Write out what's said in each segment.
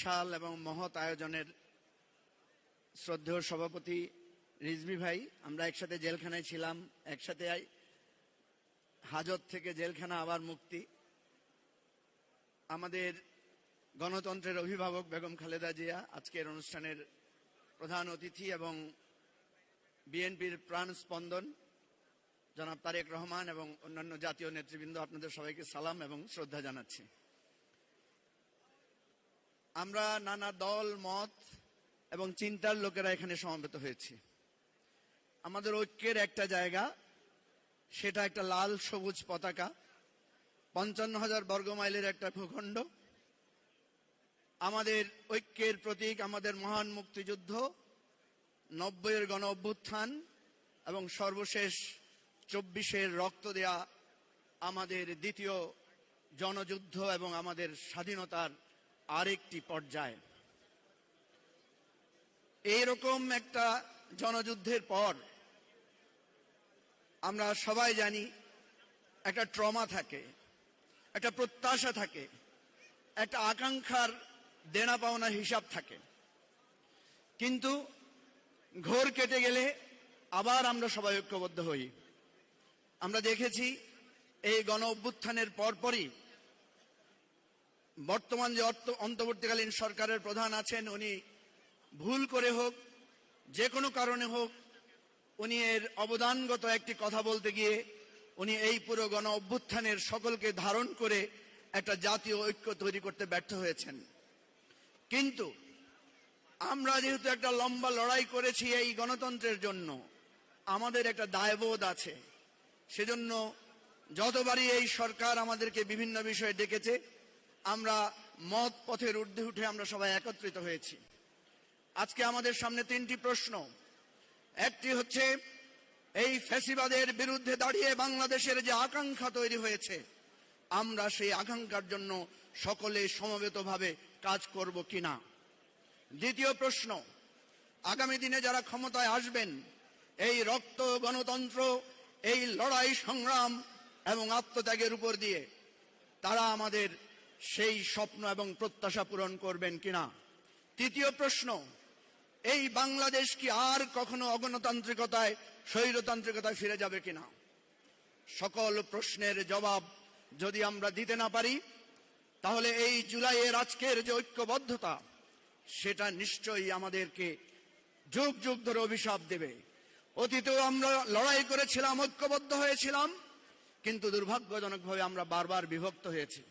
বিশাল এবং মহৎ আয়োজনের শ্রদ্ধেয় সভাপতি রিজভী ভাই, আমরা একসাথে জেলখানায় ছিলাম, একসাথে হাজত থেকে জেলখানা আবার মুক্তি। আমাদের গণতন্ত্রের অভিভাবক বেগম খালেদা জিয়া আজকের অনুষ্ঠানের প্রধান অতিথি এবং বিএনপির প্রাণ স্পন্দন জনাব তারেক রহমান এবং অন্যান্য জাতীয় নেতৃবৃন্দ, আপনাদের সবাইকে সালাম এবং শ্রদ্ধা জানাচ্ছি। আমরা নানা দল মত এবং চিন্তার লোকেরা এখানে সমবেত হয়েছি। আমাদের ঐক্যের একটা জায়গা, সেটা একটা লাল সবুজ পতাকা, 55,000 বর্গমাইলের একটা ভূখণ্ড, আমাদের ঐক্যের প্রতীক আমাদের মহান মুক্তিযুদ্ধ, 90-এর গণ অভ্যুত্থান এবং সর্বশেষ 24-এর রক্ত দেয়া আমাদের দ্বিতীয় জনযুদ্ধ এবং আমাদের স্বাধীনতার আরেকটি পর্যায়। এইরকম একটা জনযুদ্ধের পর আমরা সবাই জানি একটা ট্রমা থাকে, একটা প্রত্যাশা থাকে, একটা আকাঙ্ক্ষার দেনা পাওনা হিসাব থাকে। কিন্তু ঘোর কেটে গেলে আবার আমরা সবাই ঐক্যবদ্ধ হই। আমরা দেখেছি এই গণ অভ্যুত্থানের পরপরই বর্তমান যে অন্তর্বর্তীকালীন সরকারের প্রধান আছেন, উনি ভুল করে হোক, যে কোনো কারণে হোক, উনি এর অবদানগত একটি কথা বলতে গিয়ে উনি এই পুরো গণ অভ্যুত্থানের সকলকে ধারণ করে একটা জাতীয় ঐক্য তৈরি করতে ব্যর্থ হয়েছেন। কিন্তু আমরা যেহেতু একটা লম্বা লড়াই করেছি এই গণতন্ত্রের জন্য, আমাদের একটা দায়বোধ আছে। সেজন্য যতবারই এই সরকার আমাদেরকে বিভিন্ন বিষয়ে ডেকেছে, আমরা মত পথের ঊর্ধ্বে উঠে আমরা সবাই একত্রিত হয়েছি। আজকে আমাদের সামনে 3টি প্রশ্ন। একটি হচ্ছে এই ফ্যাসিবাদের বিরুদ্ধে দাঁড়িয়ে বাংলাদেশের যে আকাঙ্ক্ষা তৈরি হয়েছে, আমরা সেই আকাঙ্ক্ষার জন্য সকলে সমবেতভাবে কাজ করব কিনা। দ্বিতীয় প্রশ্ন, আগামী দিনে যারা ক্ষমতায় আসবেন, এই রক্ত গণতন্ত্র, এই লড়াই সংগ্রাম এবং আত্মত্যাগের উপর দিয়ে তারা আমাদের সেই স্বপ্ন এবং প্রত্যাশা পূরণ করবেন কিনা। তৃতীয় প্রশ্ন, এই বাংলাদেশ কি আর কখনো অগণতান্ত্রিকতায়, স্বৈরতান্ত্রিকতায় ফিরে যাবে কিনা। সকল প্রশ্নের জবাব যদি আমরা দিতে না পারি, তাহলে এই জুলাইয়ের আজকের যে ঐক্যবদ্ধতা, সেটা নিশ্চয়ই আমাদেরকে যুগ যুগ ধরে অভিশাপ দেবে। অতীতেও আমরা লড়াই করেছিলাম, ঐক্যবদ্ধ হয়েছিলাম, কিন্তু দুর্ভাগ্যজনকভাবে আমরা বারবার বিভক্ত হয়েছি।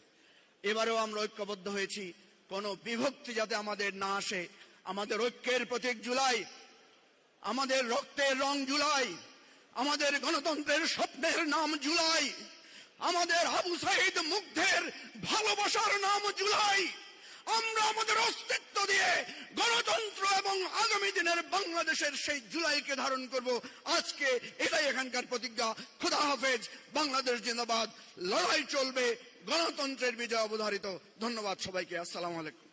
এবারেও আমরা ঐক্যবদ্ধ হয়েছি, কোনো বিভক্তি যাতে আমাদের না আসে। আমাদের ঐক্যের প্রতীক জুলাই, আমাদের রক্তের রং জুলাই, আমাদের গণতন্ত্রের স্বপ্নের নাম জুলাই, আমাদের আবু সাঈদ মুগ্ধের ভালোবাসার নাম জুলাই। আমরা আমাদের অস্তিত্ব দিয়ে গণতন্ত্র এবং আগামী দিনের বাংলাদেশের সেই জুলাইকে ধারণ করব। আজকে এটাই এখানকার প্রতিজ্ঞা। খোদা হাফেজ, বাংলাদেশ জিন্দাবাদ। লড়াই চলবে, গণতন্ত্রের বিজয় অবধারিত। ধন্যবাদ সবাইকে। আসসালামু আলাইকুম।